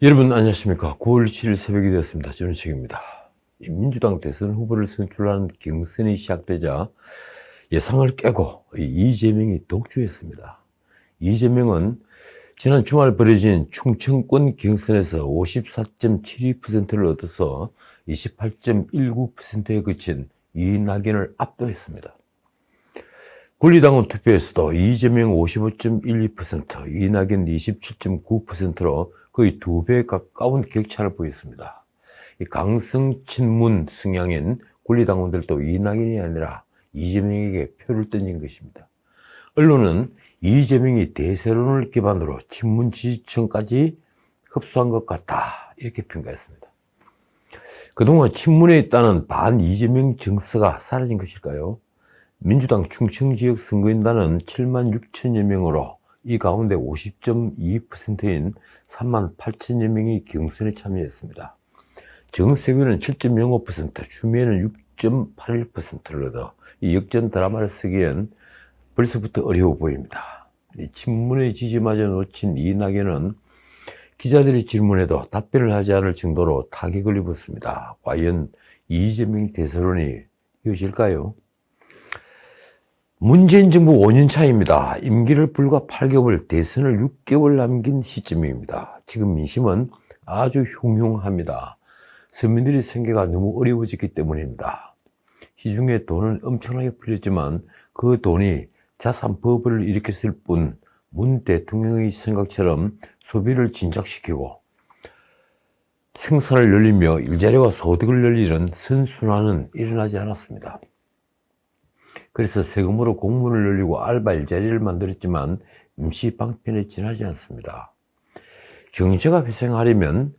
여러분 안녕하십니까. 9월 7일 새벽이 되었습니다. 저는 책입니다. 민주당 대선 후보를 선출하는 경선이 시작되자 예상을 깨고 이재명이 독주했습니다. 이재명은 지난 주말 벌어진 충청권 경선에서 54.72%를 얻어서 28.19%에 그친 이낙연을 압도했습니다. 권리당원 투표에서도 이재명 55.12%, 이낙연 27.9%로 거의 2배에 가까운 격차를 보였습니다. 강성 친문 성향인 권리당원들도 이낙연이 아니라 이재명에게 표를 던진 것입니다. 언론은 이재명이 대세론을 기반으로 친문 지지층까지 흡수한 것 같다, 이렇게 평가했습니다. 그동안 친문에 있다는 반 이재명 정서가 사라진 것일까요? 민주당 충청지역 선거인단은 7만 6천여 명으로 이 가운데 50.2%인 3만 8천여 명이 경선에 참여했습니다. 정세균은 7.05%, 추미애는 6.81%를 얻어 이 역전 드라마를 쓰기엔 벌써부터 어려워 보입니다. 친문의 지지마저 놓친 이낙연은 기자들이 질문해도 답변을 하지 않을 정도로 타격을 입었습니다. 과연 이재명 대선론이 이어질까요? 문재인 정부 5년 차입니다. 임기를 불과 8개월, 대선을 6개월 남긴 시점입니다. 지금 민심은 아주 흉흉합니다. 서민들의 생계가 너무 어려워졌기 때문입니다. 시중에 돈은 엄청나게 풀렸지만 그 돈이 자산 버블을 일으켰을 뿐 문 대통령의 생각처럼 소비를 진작시키고 생산을 늘리며 일자리와 소득을 늘리는 선순환은 일어나지 않았습니다. 그래서 세금으로 공무원을 늘리고 알바 일자리를 만들었지만 임시 방편에 지나지 않습니다. 경제가 회생하려면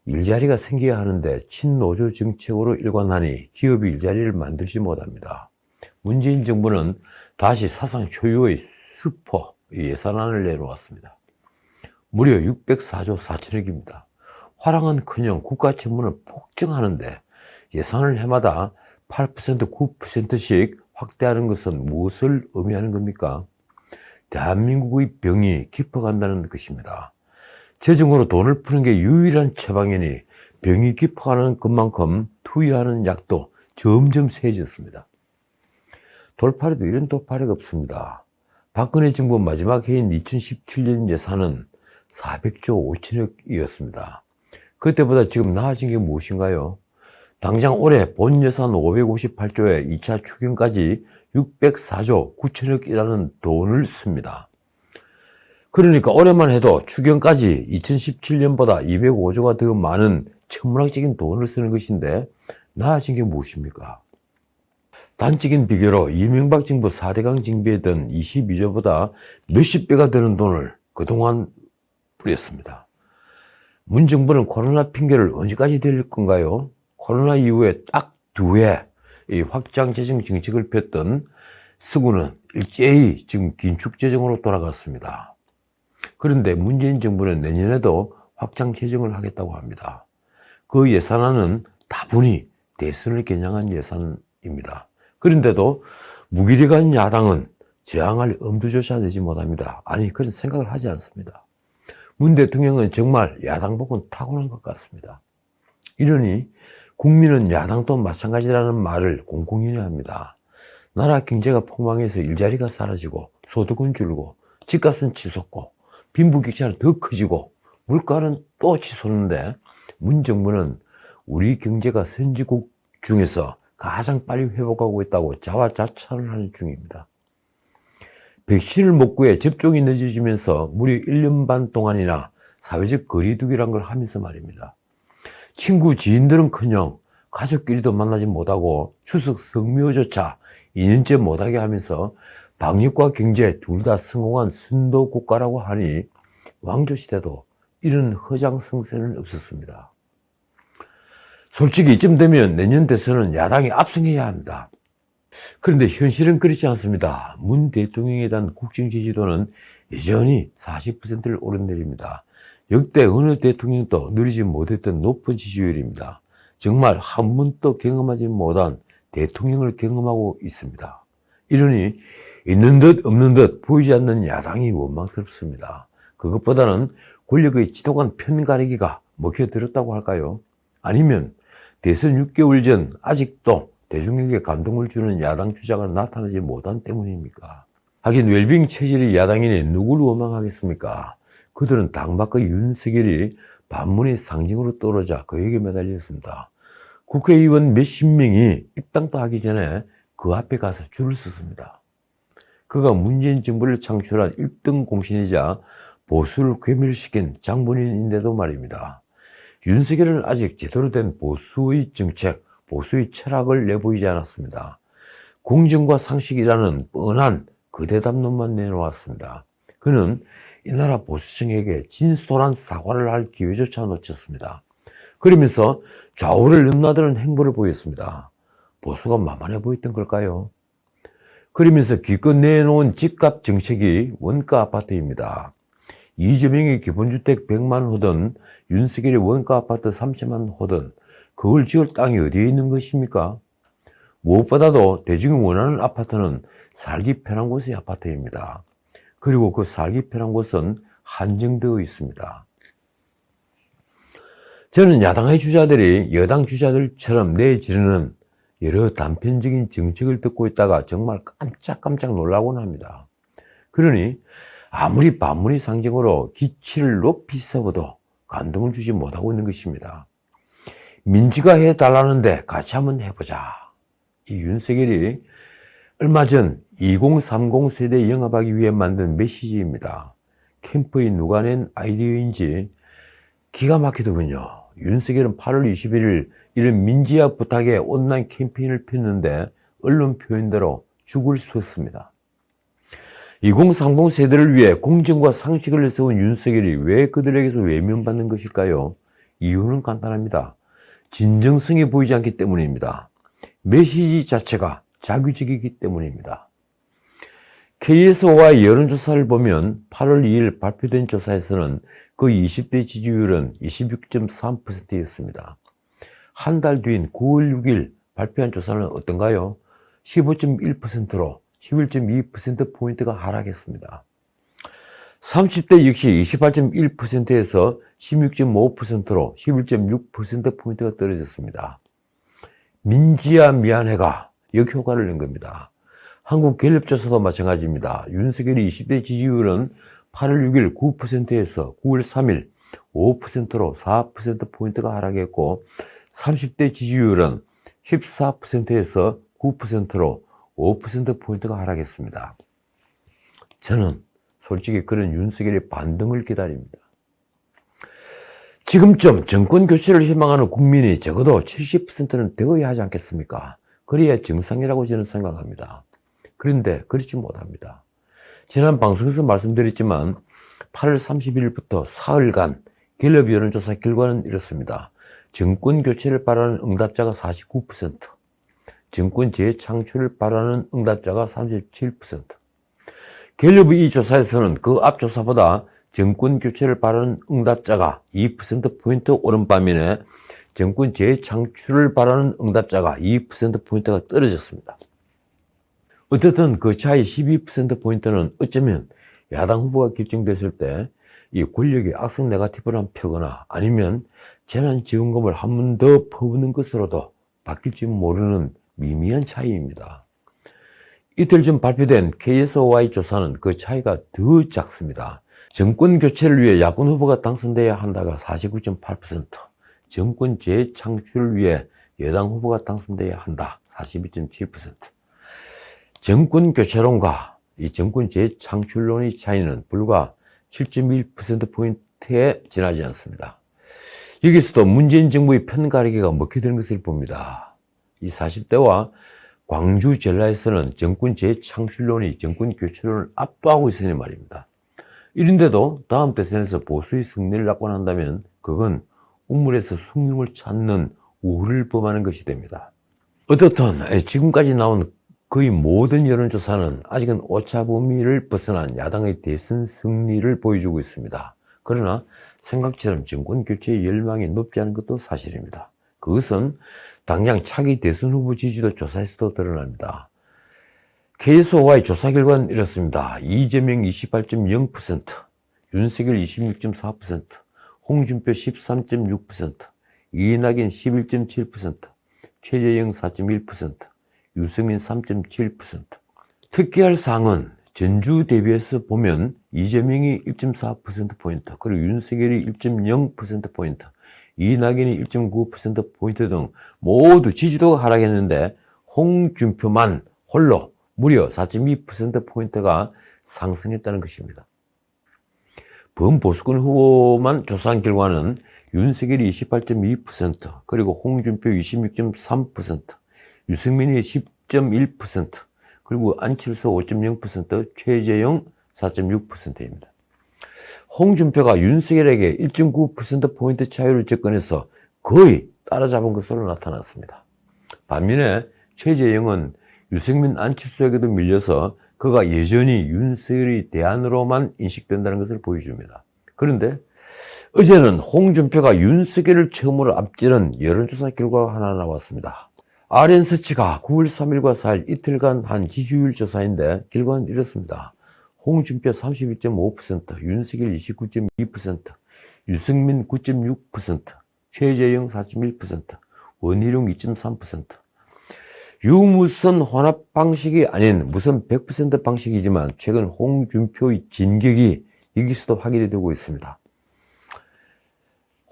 일자리가 생겨야 하는데 친노조 정책으로 일관하니 기업이 일자리를 만들지 못합니다. 문재인 정부는 다시 사상 초유의 슈퍼 예산안을 내놓았습니다. 무려 604조 4천억입니다. 화랑은커녕 국가 채무는 폭증하는데 예산을 해마다 8%, 9%씩 확대하는 것은 무엇을 의미하는 겁니까? 대한민국의 병이 깊어간다는 것입니다. 재정으로 돈을 푸는 게 유일한 처방이니 병이 깊어가는 것만큼 투여하는 약도 점점 세졌습니다. 돌파리도 이런 돌파리가 없습니다. 박근혜 정부 마지막 해인 2017년 예산은 400조 5천억이었습니다. 그때보다 지금 나아진 게 무엇인가요? 당장 올해 본 예산 558조에 2차 추경까지 604조 9천억이라는 돈을 씁니다. 그러니까 올해만 해도 추경까지 2017년보다 205조가 더 많은 천문학적인 돈을 쓰는 것인데 나아진 게 무엇입니까? 단적인 비교로 이명박 정부 4대강 징비에 든 22조보다 몇십 배가 되는 돈을 그동안 뿌렸습니다. 문 정부는 코로나 핑계를 언제까지 들릴 건가요? 코로나 이후에 딱 2해 이 확장 재정 정책을 폈던 서구는 일제히 지금 긴축 재정으로 돌아갔습니다. 그런데 문재인 정부는 내년에도 확장 재정을 하겠다고 합니다. 그 예산안은 다분히 대선을 겨냥한 예산입니다. 그런데도 무기력한 야당은 저항할 엄두조차 내지 못합니다. 아니, 그런 생각을 하지 않습니다. 문 대통령은 정말 야당복은 타고난 것 같습니다. 이러니 국민은 야당도 마찬가지라는 말을 공공연히 합니다. 나라 경제가 폭망해서 일자리가 사라지고 소득은 줄고 집값은 치솟고 빈부격차는 더 커지고 물가는 또 치솟는데 문 정부는 우리 경제가 선진국 중에서 가장 빨리 회복하고 있다고 자화자찬을 하는 중입니다. 백신을 못 구해 접종이 늦어지면서 무려 1년 반 동안이나 사회적 거리두기란 걸 하면서 말입니다. 친구 지인들은커녕 가족끼리도 만나지 못하고 추석 성묘조차 2년째 못하게 하면서 방역과 경제 둘 다 성공한 선도 국가라고 하니 왕조시대도 이런 허장성세는 없었습니다. 솔직히 이쯤 되면 내년 대선은 야당이 압승해야 합니다. 그런데 현실은 그렇지 않습니다. 문 대통령에 대한 국정 지지도는 여전히 40%를 오르내립니다. 역대 어느 대통령도 누리지 못했던 높은 지지율입니다. 정말 한 번도 경험하지 못한 대통령을 경험하고 있습니다. 이러니 있는 듯 없는 듯 보이지 않는 야당이 원망스럽습니다. 그것보다는 권력의 지독한 편가르기가 먹혀들었다고 할까요? 아니면 대선 6개월 전 아직도 대중에게 감동을 주는 야당 주자가 나타나지 못한 때문입니까? 하긴 웰빙 체질의 야당인이 누구를 원망하겠습니까? 그들은 당밖의 윤석열이 반문의 상징으로 떠오르자 그에게 매달렸습니다. 국회의원 몇십 명이 입당도 하기 전에 그 앞에 가서 줄을 섰습니다. 그가 문재인 정부를 창출한 1등 공신이자 보수를 괴멸시킨 장본인인데도 말입니다. 윤석열은 아직 제대로 된 보수의 정책, 보수의 철학을 내보이지 않았습니다. 공정과 상식이라는 뻔한 거대담론만 내놓았습니다. 그는 이 나라 보수층에게 진솔한 사과를 할 기회조차 놓쳤습니다. 그러면서 좌우를 넘나드는 행보를 보였습니다. 보수가 만만해 보였던 걸까요? 그러면서 기껏 내놓은 집값 정책이 원가 아파트입니다. 이재명이 기본주택 100만 호든 윤석열이 원가 아파트 30만 호든 그걸 지을 땅이 어디에 있는 것입니까? 무엇보다도 대중이 원하는 아파트는 살기 편한 곳의 아파트입니다. 그리고 그 살기 편한 곳은 한정되어 있습니다. 저는 야당의 주자들이 여당 주자들처럼 내지르는 여러 단편적인 정책을 듣고 있다가 정말 깜짝깜짝 놀라곤 합니다. 그러니 아무리 반문의 상징으로 기치를 높이 세워도 감동을 주지 못하고 있는 것입니다. 민지가 해달라는데 같이 한번 해보자. 이 윤석열이 얼마 전 2030 세대 영합하기 위해 만든 메시지입니다. 캠프에 누가 낸 아이디어인지 기가 막히더군요. 윤석열은 8월 21일 이런 민지화 부탁에 온라인 캠페인을 폈는데 언론 표현대로 죽을 쏘았습니다. 2030 세대를 위해 공정과 상식을 내세운 윤석열이 왜 그들에게서 외면받는 것일까요? 이유는 간단합니다. 진정성이 보이지 않기 때문입니다. 메시지 자체가 자규적이기 때문입니다. KSO와의 여론조사를 보면 8월 2일 발표된 조사에서는 그 20대 지지율은 26.3%였습니다. 한 달 뒤인 9월 6일 발표한 조사는 어떤가요? 15.1%로 11.2%포인트가 하락했습니다. 30대 역시 28.1%에서 16.5%로 11.6%포인트가 떨어졌습니다. 민지야 미안해가 역효과를 낸 겁니다. 한국갤럽조사도 마찬가지입니다. 윤석열의 20대 지지율은 8월 6일 9%에서 9월 3일 5%로 4%포인트가 하락했고 30대 지지율은 14%에서 9%로 5%포인트가 하락했습니다. 저는 솔직히 그런 윤석열의 반등을 기다립니다. 지금쯤 정권 교체를 희망하는 국민이 적어도 70%는 되어야 하지 않겠습니까? 그래야 정상이라고 저는 생각합니다. 그런데 그렇지 못합니다. 지난 방송에서 말씀드렸지만 8월 30일부터 사흘간 갤럽 여론조사 결과는 이렇습니다. 정권 교체를 바라는 응답자가 49%, 정권 재창출을 바라는 응답자가 37%. 갤럽의 이 조사에서는 그 앞 조사보다 정권 교체를 바라는 응답자가 2%포인트 오른 반면에 정권 재창출을 바라는 응답자가 2%포인트가 떨어졌습니다. 어쨌든 그 차이 12%포인트는 어쩌면 야당 후보가 결정됐을 때 이 권력이 악성 네거티브를 펴거나 아니면 재난지원금을 한 번 더 퍼붓는 것으로도 바뀔지 모르는 미미한 차이입니다. 이틀 전 발표된 KSOY 조사는 그 차이가 더 작습니다. 정권 교체를 위해 야권 후보가 당선돼야 한다가 49.8%, 정권 재창출을 위해 여당 후보가 당선돼야 한다 42.7%. 정권 교체론과 이 정권 재창출론의 차이는 불과 7.1%포인트에 지나지 않습니다. 여기서도 문재인 정부의 편가르기가 먹혀드는 것을 봅니다. 이 40대와 광주 전라에서는 정권 재창출론이 정권 교체론을 압도하고 있으니 말입니다. 이런데도 다음 대선에서 보수의 승리를 낙관한다면 그건 우물에서 숭늉을 찾는 우를 범하는 것이 됩니다. 어떻든 지금까지 나온 거의 모든 여론조사는 아직은 오차 범위를 벗어난 야당의 대선 승리를 보여주고 있습니다. 그러나 생각처럼 정권 교체의 열망이 높지 않은 것도 사실입니다. 그것은 당장 차기 대선 후보 지지도 조사에서도 드러납니다. KSOY 조사 결과는 이렇습니다. 이재명 28.0%, 윤석열 26.4%, 홍준표 13.6%, 이낙연 11.7%, 최재형 4.1%, 유승민 3.7%. 특기할 사항은 전주 대비해서 보면 이재명이 1.4%포인트, 그리고 윤석열이 1.0%포인트, 이낙연이 1.9%포인트 등 모두 지지도가 하락했는데 홍준표만 홀로 무려 4.2%포인트가 상승했다는 것입니다. 범보수권 후보만 조사한 결과는 윤석열이 28.2%, 그리고 홍준표 26.3%, 유승민이 10.1%, 그리고 안철수 5.0%, 최재형 4.6%입니다. 홍준표가 윤석열에게 1.9%포인트 차이로 접근해서 거의 따라잡은 것으로 나타났습니다. 반면에 최재형은 유승민, 안철수에게도 밀려서 그가 여전히 윤석열이 대안으로만 인식된다는 것을 보여줍니다. 그런데 어제는 홍준표가 윤석열을 처음으로 앞지른 여론조사 결과가 하나 나왔습니다. RN서치가 9월 3일과 4일 이틀간 한 지지율 조사인데 결과는 이렇습니다. 홍준표 32.5%, 윤석열 29.2%, 유승민 9.6%, 최재형 4.1%, 원희룡 2.3%. 유무선 혼합 방식이 아닌 무선 100% 방식이지만 최근 홍준표의 진격이 여기서도 확인이 되고 있습니다.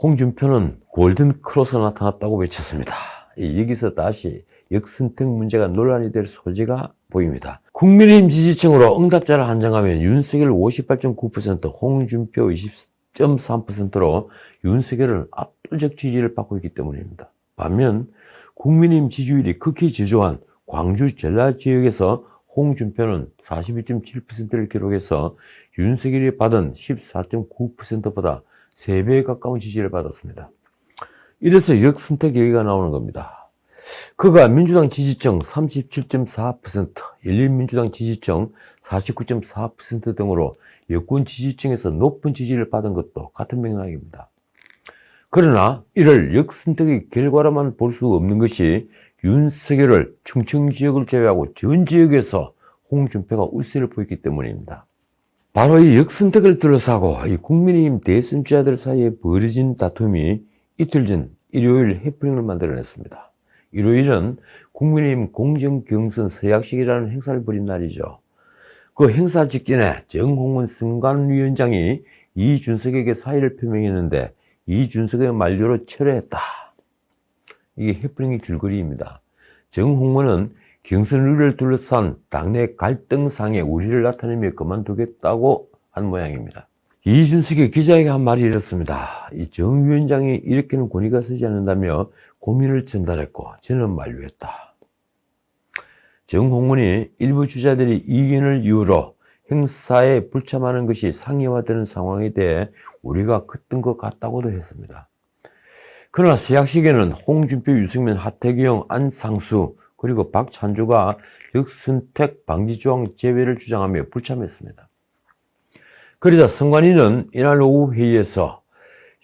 홍준표는 골든 크로스 나타났다고 외쳤습니다. 여기서 다시 역선택 문제가 논란이 될 소지가 보입니다. 국민의힘 지지층으로 응답자를 한정하면 윤석열 58.9%, 홍준표 20.3%로 윤석열은 압도적 지지를 받고 있기 때문입니다. 반면 국민의힘 지지율이 극히 저조한 광주 전라 지역에서 홍준표는 41.7%를 기록해서 윤석열이 받은 14.9%보다 3배에 가까운 지지를 받았습니다. 이래서 역선택 얘기가 나오는 겁니다. 그가 민주당 지지층 37.4%, 열린민주당 지지층 49.4% 등으로 여권 지지층에서 높은 지지를 받은 것도 같은 맥락입니다. 그러나 이를 역선택의 결과로만 볼 수 없는 것이 윤석열을 충청 지역을 제외하고 전 지역에서 홍준표가 우세를 보였기 때문입니다. 바로 이 역선택을 둘러싸고 이 국민의힘 대선주자들 사이에 벌어진 다툼이 이틀 전 일요일 해프닝을 만들어냈습니다. 일요일은 국민의힘 공정경선 서약식이라는 행사를 벌인 날이죠. 그 행사 직전에 정홍원 선관위원장이 이준석에게 사의를 표명했는데 이준석의 만료로 철회했다. 이게 해프닝의 줄거리입니다. 정홍원은 경선 룰을 둘러싼 당내 갈등상에 우려를 나타내며 그만두겠다고 한 모양입니다. 이준석이 기자에게 한 말이 이렇습니다. 이 정 위원장이 이렇게는 권위가 서지 않는다며 고민을 전달했고 저는 만류했다. 정홍원이 일부 주자들이 이견을 이유로 행사에 불참하는 것이 상해화되는 상황에 대해 우리가 컸던 것 같다고도 했습니다. 그러나 서약식에는 홍준표, 유승민, 하태경, 안상수 그리고 박찬주가 역선택 방지 조항 제외를 주장하며 불참했습니다. 그러자 선관위는 이날 오후 회의에서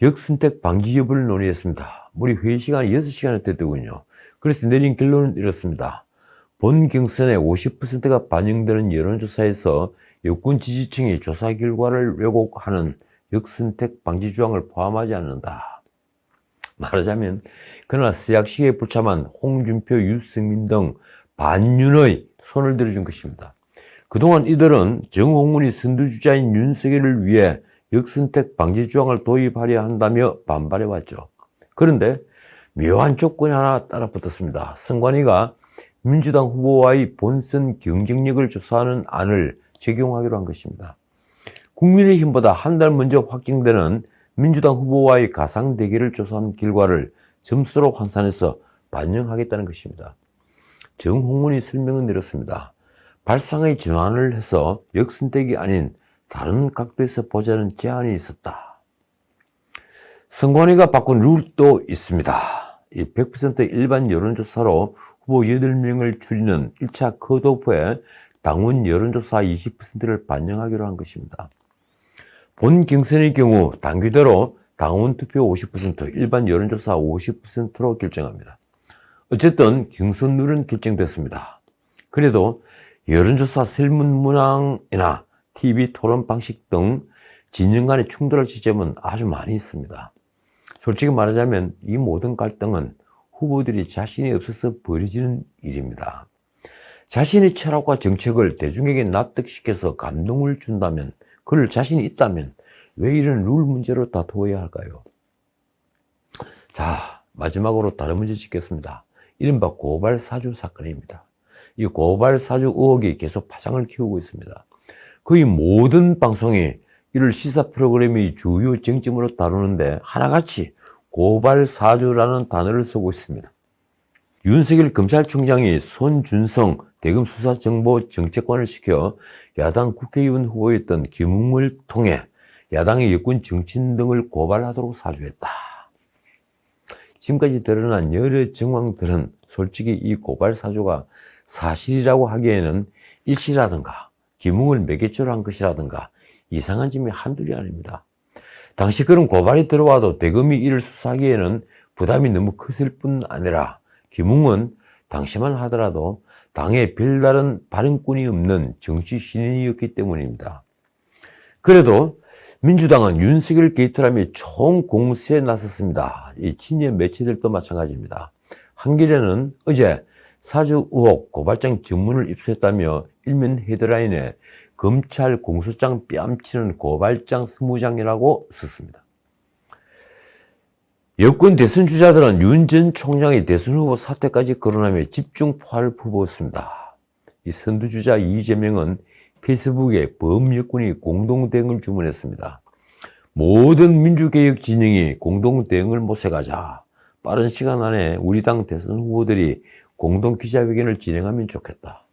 역선택 방지 여부를 논의했습니다. 무려 회의 시간이 6시간을 됐더군요. 그래서 내린 결론은 이렇습니다. 본 경선의 50%가 반영되는 여론조사에서 여권 지지층이 조사 결과를 왜곡하는 역선택 방지 조항을 포함하지 않는다. 말하자면 그러나 서약식에 불참한 홍준표, 유승민 등 반윤의 손을 들어준 것입니다. 그동안 이들은 정홍원이 선두주자인 윤석열을 위해 역선택 방지 조항을 도입하려 한다며 반발해왔죠. 그런데 묘한 조건이 하나 따라붙었습니다. 선관위가 민주당 후보와의 본선 경쟁력을 조사하는 안을 적용하기로 한 것입니다. 국민의힘보다 한 달 먼저 확정되는 민주당 후보와의 가상 대결을 조사한 결과를 점수로 환산해서 반영하겠다는 것입니다. 정홍원이 설명은 이렇습니다. 발상의 전환을 해서 역선택이 아닌 다른 각도에서 보자는 제안이 있었다. 선관위가 바꾼 룰도 있습니다. 이 100% 일반 여론조사로 후보 8명을 줄이는 1차 컷오프에 당원 여론조사 20%를 반영하기로 한 것입니다. 본 경선의 경우 당규대로 당원 투표 50%, 일반 여론조사 50%로 결정합니다. 어쨌든 경선 룰은 결정됐습니다. 그래도 여론조사 설문 문항이나 TV 토론 방식 등 진영 간의 충돌할 지점은 아주 많이 있습니다. 솔직히 말하자면 이 모든 갈등은 후보들이 자신이 없어서 벌어지는 일입니다. 자신의 철학과 정책을 대중에게 납득시켜서 감동을 준다면, 그럴 자신이 있다면 왜 이런 룰 문제로 다투어야 할까요? 자, 마지막으로 다른 문제 짚겠습니다. 이른바 고발 사주 사건입니다. 이 고발 사주 의혹이 계속 파장을 키우고 있습니다. 거의 모든 방송이 이를 시사 프로그램의 주요 쟁점으로 다루는데 하나같이 고발 사주라는 단어를 쓰고 있습니다. 윤석열 검찰총장이 손준성 대검수사정보정책관을 시켜 야당 국회의원 후보였던 김웅을 통해 야당의 여권 정치인 등을 고발하도록 사주했다. 지금까지 드러난 여러 정황들은 솔직히 이 고발 사주가 사실이라고 하기에는 일시라든가 김웅을 매개체로 한 것이라든가 이상한 점이 한둘이 아닙니다. 당시 그런 고발이 들어와도 대검이 이를 수사하기에는 부담이 너무 컸을 뿐 아니라 김웅은 당시만 하더라도 당에 별다른 발언권이 없는 정치 신인이었기 때문입니다. 그래도 민주당은 윤석열 게이트라며 총공세에 나섰습니다. 이 친일 매체들도 마찬가지입니다. 한겨레는 어제 사주 의혹 고발장 전문을 입수했다며 일면 헤드라인에 검찰 공소장 뺨치는 고발장 20장이라고 썼습니다. 여권 대선 주자들은 윤 전 총장의 대선 후보 사퇴까지 거론하며 집중 포화를 퍼부었습니다. 이 선두주자 이재명은 페이스북에 범여권이 공동대응을 주문했습니다. 모든 민주개혁 진영이 공동대응을 모색하자 빠른 시간 안에 우리 당 대선 후보들이 공동기자회견을 진행하면 좋겠다.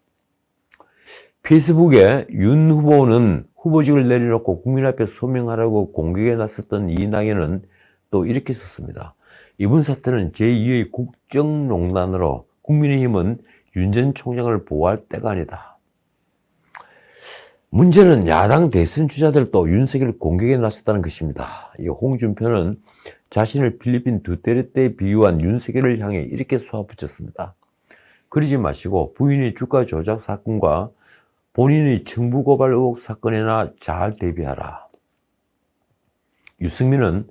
페이스북에 윤 후보는 후보직을 내려놓고 국민 앞에 소명하라고 공격에 나섰던 이낙연은 또 이렇게 썼습니다. 이번 사태는 제2의 국정농단으로 국민의힘은 윤 전 총장을 보호할 때가 아니다. 문제는 야당 대선 주자들도 윤석열 공격에 나섰다는 것입니다. 이 홍준표는 자신을 필리핀 두테르테에 비유한 윤석열을 향해 이렇게 쏘아붙였습니다. 그러지 마시고 부인의 주가 조작 사건과 본인의 청부 고발 의혹 사건에나 잘 대비하라. 유승민은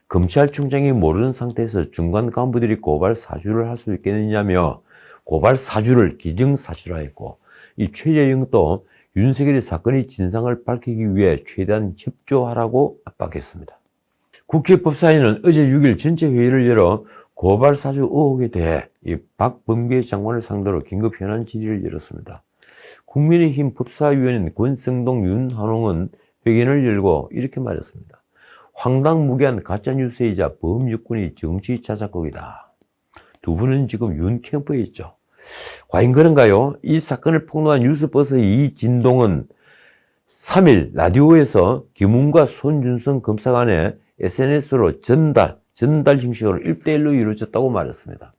검찰총장이 모르는 상태에서 중간 간부들이 고발 사주를 할 수 있겠느냐며 고발 사주를 기정사실화했고, 이 최재형도 윤석열의 사건의 진상을 밝히기 위해 최대한 협조하라고 압박했습니다. 국회 법사위는 어제 6일 전체 회의를 열어 고발 사주 의혹에 대해 이 박범계 장관을 상대로 긴급 현안 질의를 열었습니다. 국민의힘 법사위원인 권성동, 윤한홍은 회견을 열고 이렇게 말했습니다. 황당무계한 가짜뉴스이자 범여권이 정치 자작극이다. 두 분은 지금 윤 캠프에 있죠. 과연 그런가요? 이 사건을 폭로한 뉴스버스의 이진동은 3일 라디오에서 김웅과 손준성 검사 간의 SNS로 전달 형식으로 1대1로 이루어졌다고 말했습니다.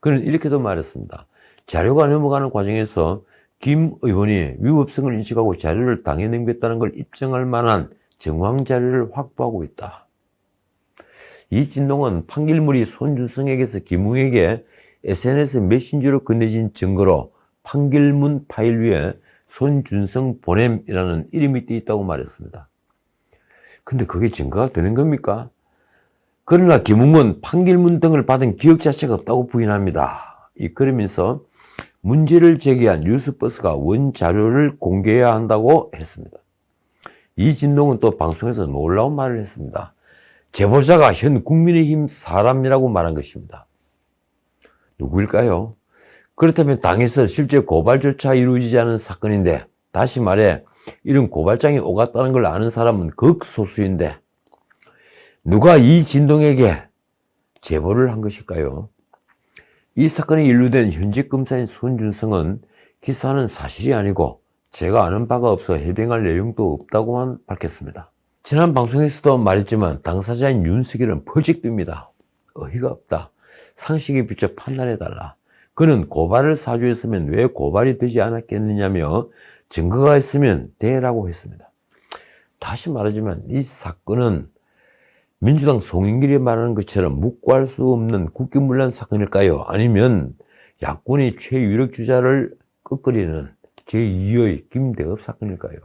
그는 이렇게도 말했습니다. 자료가 넘어가는 과정에서 김 의원이 위법성을 인식하고 자료를 당에 넘겼다는 걸 입증할 만한 정황 자료를 확보하고 있다. 이진동은 판결물이 손준성에게서 김웅에게 SNS 메신저로 건네진 증거로 판결문 파일 위에 손준성 보냄이라는 이름이 띄어 있다고 말했습니다. 근데 그게 증거가 되는 겁니까? 그러나 김웅은 판결문 등을 받은 기억 자체가 없다고 부인합니다. 그러면서 문제를 제기한 뉴스버스가 원자료를 공개해야 한다고 했습니다. 이진동은 또 방송에서 놀라운 말을 했습니다. 제보자가 현 국민의힘 사람이라고 말한 것입니다. 누구일까요? 그렇다면 당에서 실제 고발조차 이루어지지 않은 사건인데, 다시 말해 이런 고발장이 오갔다는 걸 아는 사람은 극소수인데 누가 이진동에게 제보를 한 것일까요? 이 사건에 연루된 현직 검사인 손준성은 기사는 사실이 아니고 제가 아는 바가 없어 해명할 내용도 없다고만 밝혔습니다. 지난 방송에서도 말했지만 당사자인 윤석열은 펄쩍듭니다. 어이가 없다. 상식에 비춰 판단해달라. 그는 고발을 사주했으면 왜 고발이 되지 않았겠느냐며 증거가 있으면 대라고 했습니다. 다시 말하지만 이 사건은 민주당 송영길이 말하는 것처럼 묵과할 수 없는 국기문란 사건일까요? 아니면 야권의 최유력 주자를 끄끄리는 제2의 김대엽 사건일까요?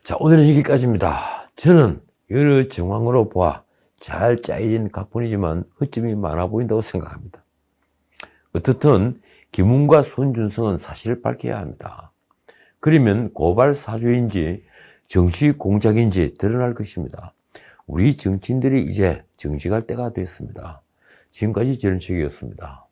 자, 오늘은 여기까지입니다. 저는 여러 정황으로 보아 잘 짜여진 각본이지만 허점이 많아 보인다고 생각합니다. 어떻든 김웅과 손준성은 사실을 밝혀야 합니다. 그러면 고발 사주인지 정치 공작인지 드러날 것입니다. 우리 정치인들이 이제 정직할 때가 됐습니다. 지금까지 전인책이었습니다.